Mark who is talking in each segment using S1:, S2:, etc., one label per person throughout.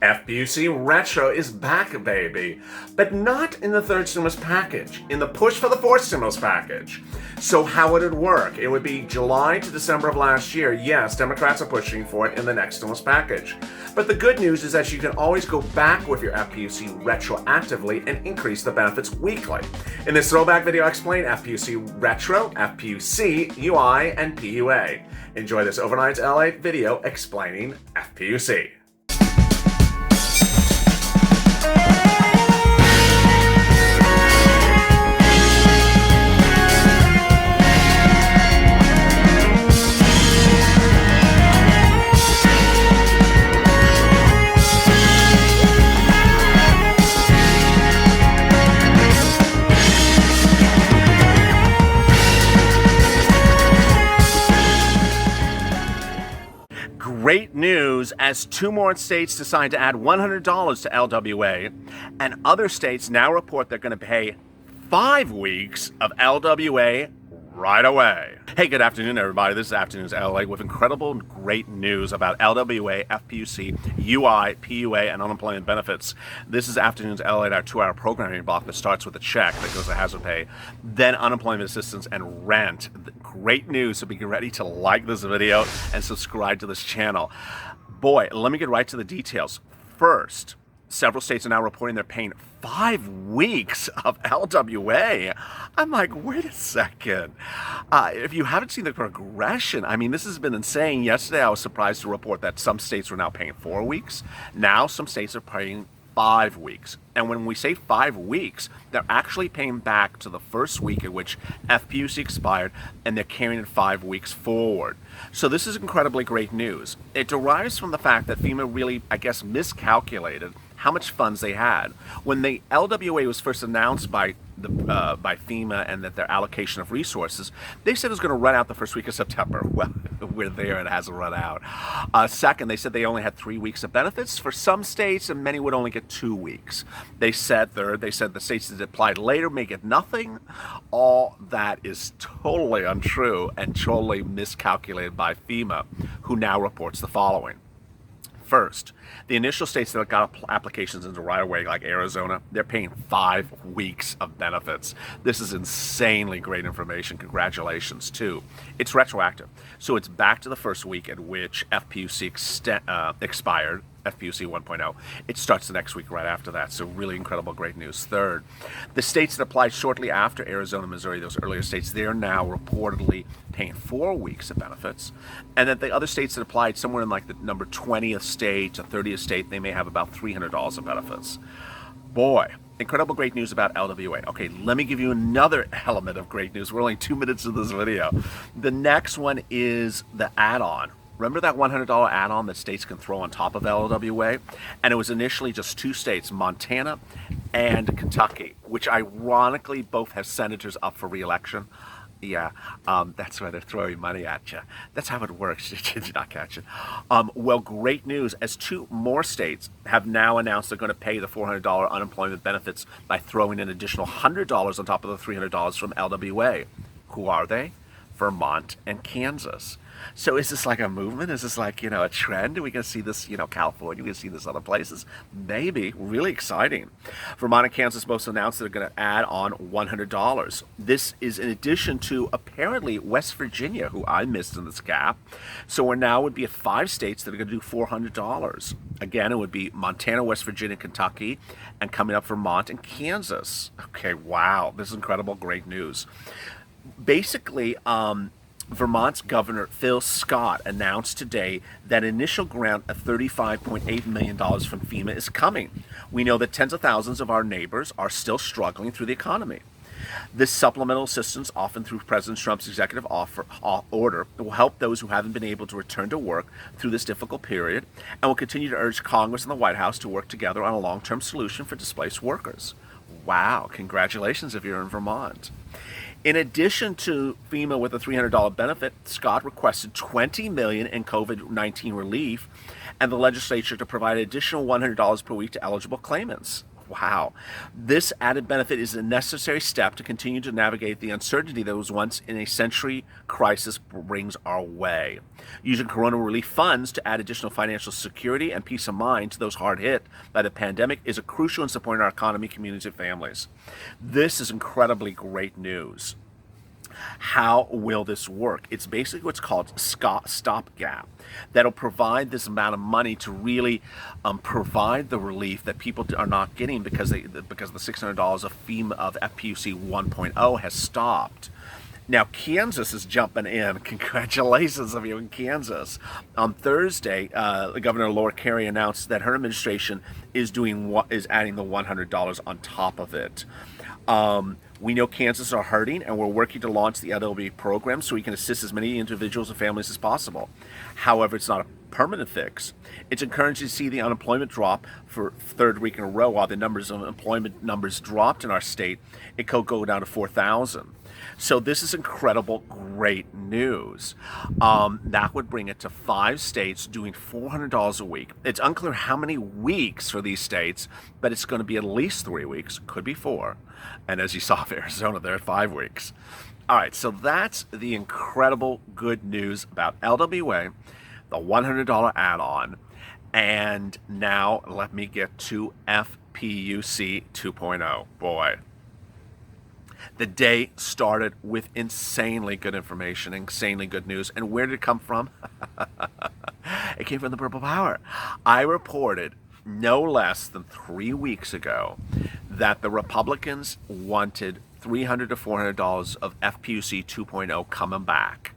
S1: FPUC Retro is back, baby, but not in the third stimulus package, in the push for the fourth stimulus package. So how would it work? It would be July to December of last year. Yes, Democrats are pushing for it in the next stimulus package. But the good news is that you can always go back with your FPUC retroactively and increase the benefits weekly. In this throwback video, I explain FPUC Retro, FPUC, UI, and PUA. Enjoy this overnight LALATE video explaining FPUC. Great news as two more states decide to add $100 to LWA, and other states now report they're going to pay 5 weeks of LWA right away. Hey, good afternoon, everybody. This is Afternoons LA with incredible and great news about LWA, FPUC, UI, PUA, and unemployment benefits. This is Afternoons LA, our 2-hour programming block that starts with a check that goes to hazard pay, then unemployment assistance and rent. Great news, so be ready to like this video and subscribe to this channel. Boy, let me get right to the details. First, several states are now reporting they're paying 5 weeks of LWA. I'm like, wait a second. If you haven't seen the progression, I mean, this has been insane. Yesterday, I was surprised to report that some states were now paying 4 weeks. Now, some states are paying 5 weeks. And when we say 5 weeks, they're actually paying back to the first week at which FPUC expired, and they're carrying it 5 weeks forward. So this is incredibly great news. It derives from the fact that FEMA really, I guess, miscalculated how much funds they had. When the LWA was first announced by FEMA and that their allocation of resources, they said it was going to run out the first week of September. Well, we're there, it hasn't run out. Second, they said they only had 3 weeks of benefits for some states, and many would only get 2 weeks. They said third, they said the states that applied later may get nothing. All that is totally untrue and totally miscalculated by FEMA, who now reports the following. First, the initial states that got applications into right away, like Arizona, they're paying 5 weeks of benefits. This is insanely great information. Congratulations, too. It's retroactive. So it's back to the first week at which FPUC expired, FPUC 1.0. It starts the next week right after that. So really incredible, great news. Third, the states that applied shortly after Arizona, Missouri, those earlier states, they're now reportedly paying 4 weeks of benefits. And that the other states that applied somewhere in like the number 20th state to 30th state, they may have about $300 of benefits. Boy, incredible great news about LWA. Okay, let me give you another element of great news. We're only 2 minutes into this video. The next one is the add-on. Remember that $100 add-on that states can throw on top of LWA? And it was initially just 2 states, Montana and Kentucky, which ironically both have senators up for re-election. Yeah, that's why they're throwing money at you. That's how it works. Did you not catch it? Well, great news, as 2 more states have now announced they're going to pay the $400 unemployment benefits by throwing an additional $100 on top of the $300 from LWA. Who are they? Vermont and Kansas. So is this like a movement? Is this like, a trend? Are we going to see this, California? Are we going to see this other places? Maybe. Really exciting. Vermont and Kansas both announced they're going to add on $100. This is in addition to, apparently, West Virginia, who I missed in this gap. So we're now would be at 5 states that are going to do $400. Again, it would be Montana, West Virginia, Kentucky, and coming up Vermont and Kansas. Okay, wow. This is incredible. Great news. Basically, Vermont's Governor Phil Scott announced today that initial grant of $35.8 million from FEMA is coming. We know that tens of thousands of our neighbors are still struggling through the economy. This supplemental assistance, often through President Trump's executive order, will help those who haven't been able to return to work through this difficult period, and will continue to urge Congress and the White House to work together on a long-term solution for displaced workers. Wow, congratulations if you're in Vermont. In addition to FEMA with a $300 benefit, Scott requested $20 million in COVID-19 relief and the legislature to provide an additional $100 per week to eligible claimants. Wow. This added benefit is a necessary step to continue to navigate the uncertainty that was once in a century crisis brings our way. Using corona relief funds to add additional financial security and peace of mind to those hard hit by the pandemic is a crucial in supporting our economy, communities, and families. This is incredibly great news. How will this work? It's basically what's called stopgap. That'll provide this amount of money to really provide the relief that people are not getting because the $600 of FPUC 1.0 has stopped. Now, Kansas is jumping in. Congratulations of you in Kansas. On Thursday, Governor Laura Carey announced that her administration is adding the $100 on top of it. We know Kansas are hurting, and we're working to launch the LWA program so we can assist as many individuals and families as possible. However, it's not a permanent fix. It's encouraging to see the unemployment drop for third week in a row. While the employment numbers dropped in our state, it could go down to 4,000. So this is incredible, great news. That would bring it to 5 states doing $400 a week. It's unclear how many weeks for these states, but it's going to be at least 3 weeks, could be 4. And as you saw for Arizona, they're at 5 weeks. All right, so that's the incredible good news about LWA, the $100 add-on. And now let me get to FPUC 2.0. Boy. The day started with insanely good information, insanely good news. And where did it come from? It came from the Purple Power. I reported no less than 3 weeks ago that the Republicans wanted $300 to $400 of FPUC 2.0 coming back.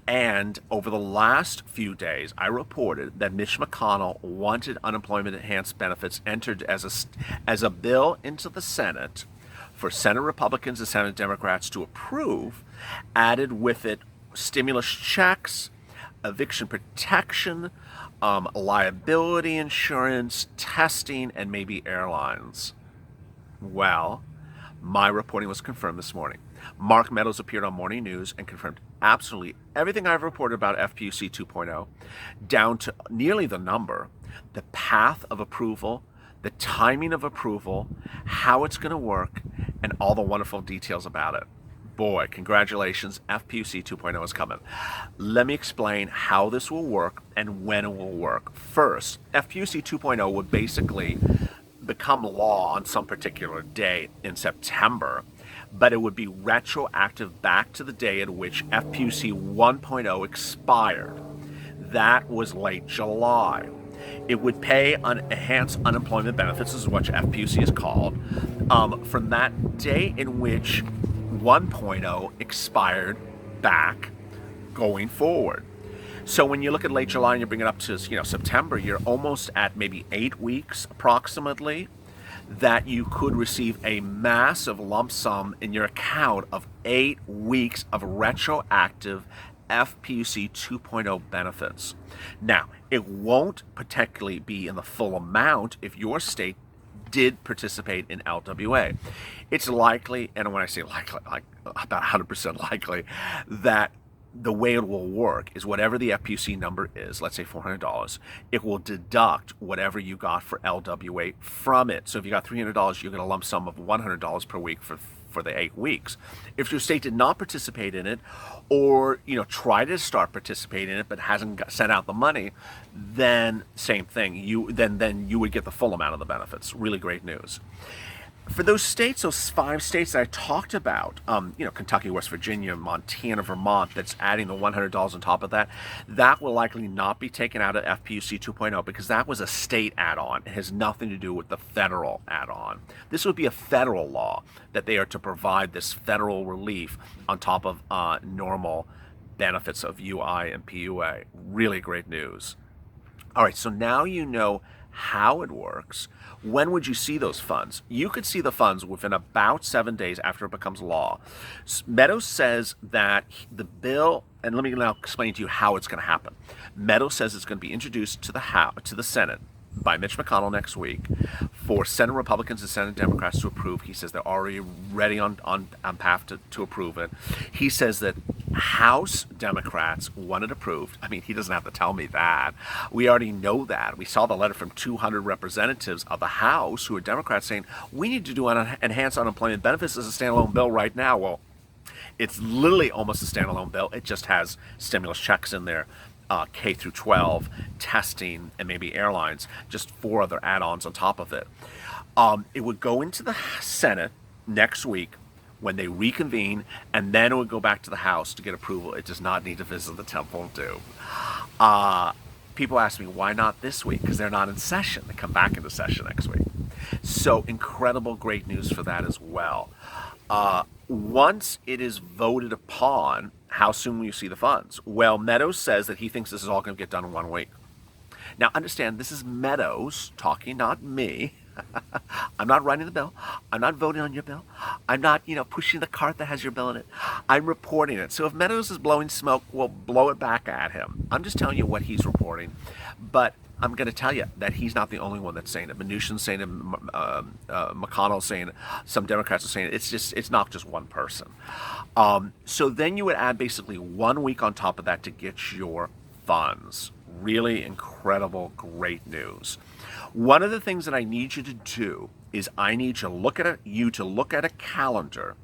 S1: And over the last few days, I reported that Mitch McConnell wanted unemployment enhanced benefits entered as a bill into the Senate for Senate Republicans and Senate Democrats to approve, added with it stimulus checks, eviction protection, liability insurance, testing, and maybe airlines. Well, my reporting was confirmed this morning. Mark Meadows appeared on Morning News and confirmed absolutely everything I've reported about FPUC 2.0, down to nearly the number, the path of approval, the timing of approval, how it's going to work, and all the wonderful details about it. Boy, congratulations, FPUC 2.0 is coming. Let me explain how this will work and when it will work. First, FPUC 2.0 would basically become law on some particular day in September, but it would be retroactive back to the day at which FPUC 1.0 expired. That was late July. It would pay enhanced unemployment benefits, is what FPUC is called, from that day in which 1.0 expired back going forward. So when you look at late July and you bring it up to September, you're almost at maybe 8 weeks approximately that you could receive a massive lump sum in your account of 8 weeks of retroactive FPUC 2.0 benefits. Now, it won't particularly be in the full amount if your state did participate in LWA. It's likely, and when I say likely, like about 100% likely, that the way it will work is whatever the FPUC number is, let's say $400, it will deduct whatever you got for LWA from it. So if you got $300, you get a lump sum of $100 per week for the 8 weeks. If your state did not participate in it, or try to start participating in it but hasn't sent out the money, then same thing. Then you would get the full amount of the benefits. Really great news. For those states, those 5 states that I talked about, Kentucky, West Virginia, Montana, Vermont, that's adding the $100 on top of that, that will likely not be taken out of FPUC 2.0 because that was a state add-on. It has nothing to do with the federal add-on. This would be a federal law that they are to provide this federal relief on top of normal benefits of UI and PUA. Really great news. All right, so now you know how it works. When would you see those funds? You could see the funds within about 7 days after it becomes law. Meadows says that the bill, and let me now explain to you how it's going to happen. Meadows says it's going to be introduced to the Senate by Mitch McConnell next week for Senate Republicans and Senate Democrats to approve. He says they're already ready on path to approve it. He says that House Democrats want it approved. I mean, he doesn't have to tell me that. We already know that. We saw the letter from 200 representatives of the House who are Democrats saying, we need to do enhanced unemployment benefits as a standalone bill right now. Well, it's literally almost a standalone bill. It just has stimulus checks in there, K through 12, testing, and maybe airlines, just 4 other add-ons on top of it. It would go into the Senate next week when they reconvene, and then it would go back to the House to get approval. It does not need to visit the Temple of Doom. People ask me, why not this week? Because they're not in session. They come back into session next week. So incredible, great news for that as well. Once it is voted upon, how soon will you see the funds? Well, Meadows says that he thinks this is all going to get done in 1 week. Now, understand, this is Meadows talking, not me. I'm not writing the bill. I'm not voting on your bill. I'm not, pushing the cart that has your bill in it. I'm reporting it. So if Meadows is blowing smoke, we'll blow it back at him. I'm just telling you what he's reporting. But I'm going to tell you that he's not the only one that's saying it. Mnuchin's saying it. McConnell's saying it. Some Democrats are saying it. It's not just one person. So then you would add basically 1 week on top of that to get your funds. Really incredible, great news. One of the things that I need you to do is I need you to look at a calendar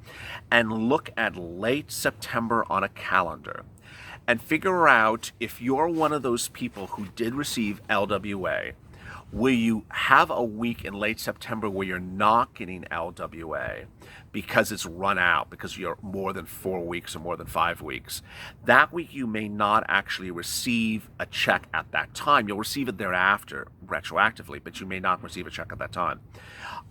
S1: and look at late September on a calendar and figure out if you're one of those people who did receive LWA. Will you have a week in late September where you're not getting LWA because it's run out, because you're more than 4 weeks or more than 5 weeks? That week you may not actually receive a check at that time. You'll receive it thereafter, retroactively, but you may not receive a check at that time.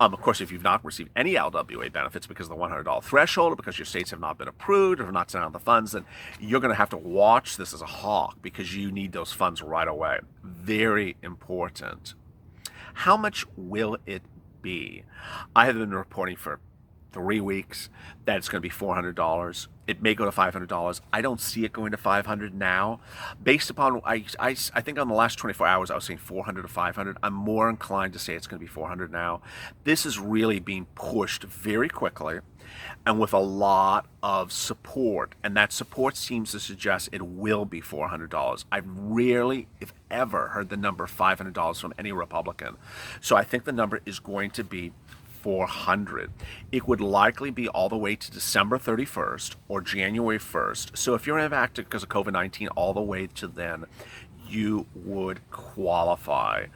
S1: Of course, if you've not received any LWA benefits because of the $100 threshold, or because your states have not been approved or have not sent out the funds, then you're going to have to watch this as a hawk because you need those funds right away. Very important. How much will it be? I have been reporting for 3 weeks that it's going to be $400. It may go to $500. I don't see it going to $500 now. Based upon, I think on the last 24 hours, I was saying $400 to $500. I'm more inclined to say it's going to be $400 now. This is really being pushed very quickly and with a lot of support. And that support seems to suggest it will be $400. I've rarely, if ever, heard the number $500 from any Republican. So I think the number is going to be $400. It would likely be all the way to December 31st or January 1st. So if you're impacted because of COVID-19 all the way to then, you would qualify.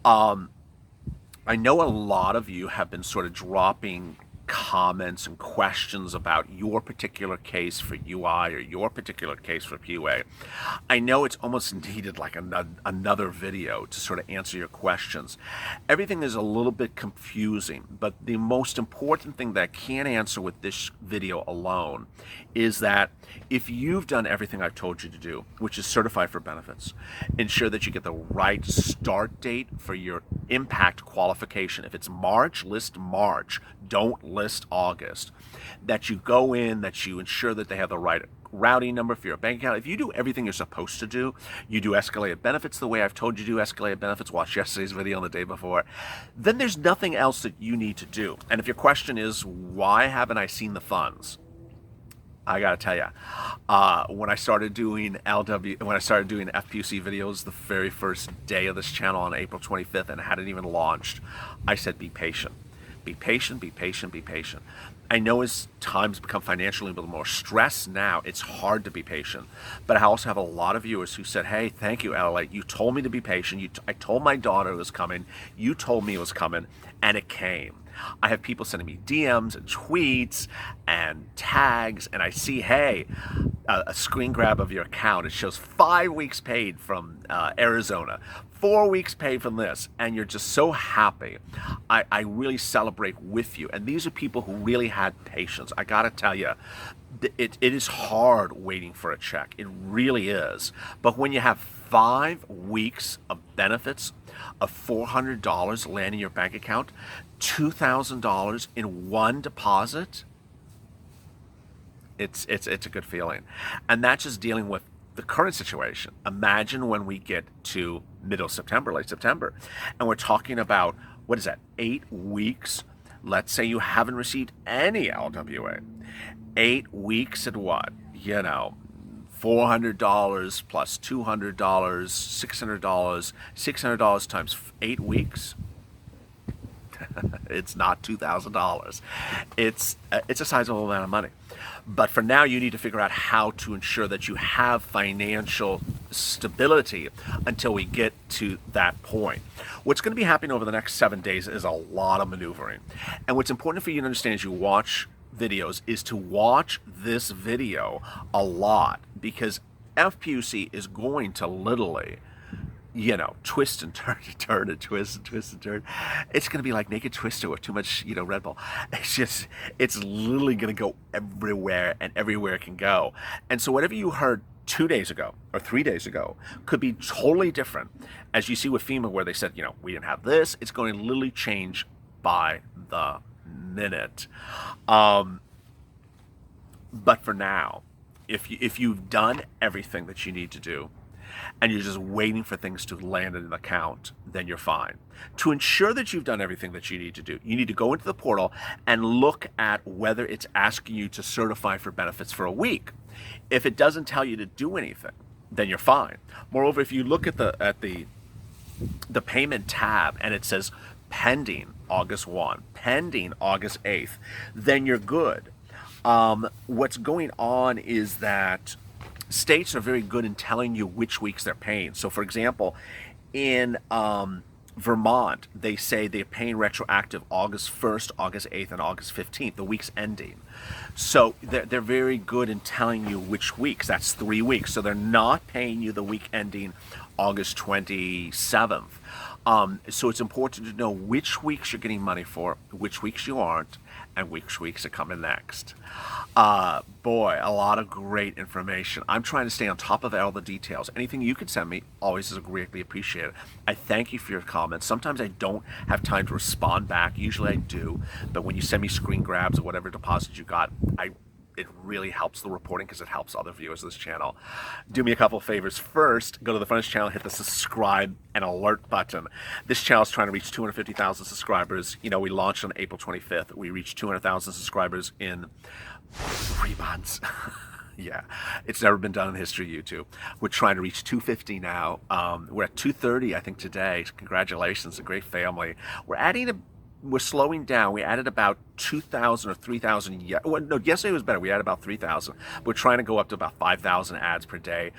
S1: I know a lot of you have been sort of dropping comments and questions about your particular case for UI or your particular case for PUA. I know it's almost needed like another video to sort of answer your questions. Everything is a little bit confusing, but the most important thing that I can answer with this video alone is that if you've done everything I've told you to do, which is certify for benefits, ensure that you get the right start date for your impact qualification. If it's March, list March. Don't list August. That you go in, that you ensure that they have the right routing number for your bank account. If you do everything you're supposed to do, you do escalated benefits the way I've told you to do escalated benefits, watch yesterday's video and the day before, then there's nothing else that you need to do. And if your question is, why haven't I seen the funds? I gotta tell you, when I started doing FPUC videos the very first day of this channel on April 25th and hadn't even launched, I said, be patient. Be patient, be patient, be patient. I know as times become financially a little more stressed now, it's hard to be patient. But I also have a lot of viewers who said, hey, thank you, LALATE. You told me to be patient. I told my daughter it was coming. You told me it was coming, and it came. I have people sending me DMs and tweets and tags, and I see, hey, a screen grab of your account. It shows 5 weeks paid from Arizona, 4 weeks paid from this, and you're just so happy. I really celebrate with you. And these are people who really had patience. I gotta tell you, it is hard waiting for a check. It really is. But when you have 5 weeks of benefits of $400 land in your bank account, $2,000 in one deposit, it's a good feeling. And that's just dealing with the current situation. Imagine when we get to middle September, late September, and we're talking about, what is that, 8 weeks? Let's say you haven't received any LWA. 8 weeks at what? you know, $400 plus $200, $600, $600 times 8 weeks. It's not $2,000. It's a sizable amount of money. But for now, you need to figure out how to ensure that you have financial stability until we get to that point. What's going to be happening over the next 7 days is a lot of maneuvering. And what's important for you to understand as you watch videos is to watch this video a lot, because FPUC is going to literally, you know, twist and turn and turn and twist and twist and turn. It's going to be like Naked Twister with too much, you know, Red Bull. It's literally going to go everywhere, and everywhere it can go. And so whatever you heard 2 days ago or 3 days ago could be totally different. As you see with FEMA, where they said, you know, we didn't have this, it's going to literally change by the minute. But for now, if you've done everything that you need to do, and you're just waiting for things to land in an account, then you're fine. To ensure that you've done everything that you need to do, you need to go into the portal and look at whether it's asking you to certify for benefits for a week. If it doesn't tell you to do anything, then you're fine. Moreover, if you look at the payment tab and it says pending August 1, pending August 8th, then you're good. What's going on is that states are very good in telling you which weeks they're paying. So for example, in Vermont, they say they're paying retroactive August 1st, August 8th, and August 15th, the weeks ending. So they're very good in telling you which weeks. That's 3 weeks. So they're not paying you the week ending August 27th. So it's important to know which weeks you're getting money for, which weeks you aren't, and which weeks are coming next. Boy, a lot of great information. I'm trying to stay on top of all the details. Anything you can send me always is greatly appreciated. I thank you for your comments. Sometimes I don't have time to respond back. Usually I do, but when you send me screen grabs of whatever deposit you got, it really helps the reporting, because it helps other viewers of this channel. Do me a couple of favors. First, go to the front of this channel, hit the subscribe and alert button. This channel is trying to reach 250,000 subscribers. You know, we launched on April 25th. We reached 200,000 subscribers in 3 months. Yeah, it's never been done in the history of YouTube. We're trying to reach 250 now. We're at 230, I think, today. Congratulations, a great family. We're slowing down. We added about 2,000 or 3,000. Well, no, yesterday was better. We added about 3,000. We're trying to go up to about 5,000 ads per day,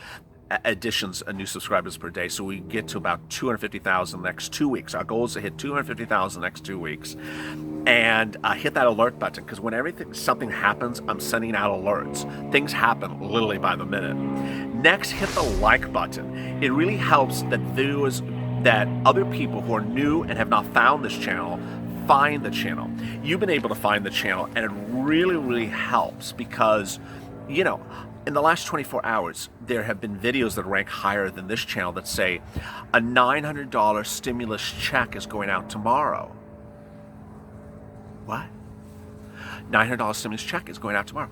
S1: additions, new subscribers per day. So we get to about 250,000 next 2 weeks. Our goal is to hit 250,000 next 2 weeks, and hit that alert button, because when something happens, I'm sending out alerts. Things happen literally by the minute. Next, hit the like button. It really helps that other people who are new and have not found this channel find the channel. You've been able to find the channel, and it really, really helps, because, you know, in the last 24 hours, there have been videos that rank higher than this channel that say a $900 stimulus check is going out tomorrow. What? $900 stimulus check is going out tomorrow.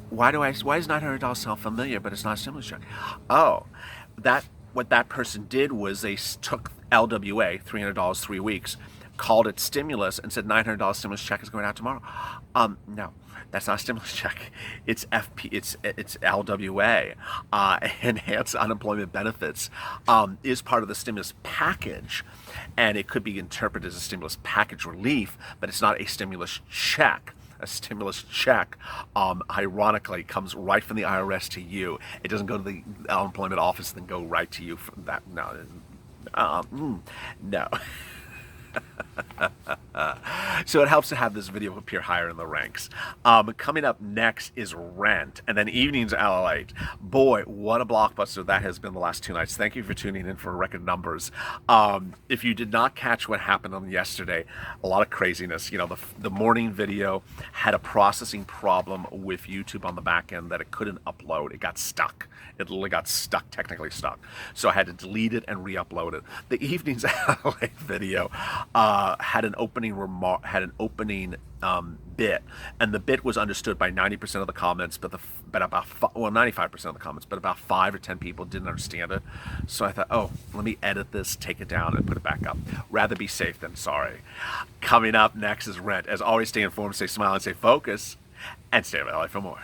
S1: Why does $900 sound familiar, but it's not a stimulus check? Oh, what that person did was they took LWA, $300, 3 weeks, called it stimulus, and said $900 stimulus check is going out tomorrow. No, that's not a stimulus check. It's it's LWA. Enhanced unemployment benefits is part of the stimulus package, and it could be interpreted as a stimulus package relief, but it's not a stimulus check. A stimulus check, ironically, comes right from the IRS to you. It doesn't go to the unemployment office and then go right to you from that. No. So it helps to have this video appear higher in the ranks. Coming up next is Rent, and then evenings LALATE. Boy, what a blockbuster that has been the last 2 nights. Thank you for tuning in for record numbers. If you did not catch what happened on yesterday, a lot of craziness. You know, the morning video had a processing problem with YouTube on the back end that it couldn't upload. It got stuck. It literally got stuck, technically stuck. So I had to delete it and re-upload it. The evenings LALATE video had an opening bit, and the bit was understood by 90% of the comments, but about 95% of the comments, but about 5 or 10 people didn't understand it. So I thought, oh, let me edit this, take it down, and put it back up. Rather be safe than sorry. Coming up next is Rent. As always, stay informed, stay smiling, stay focused, and stay with LA for more.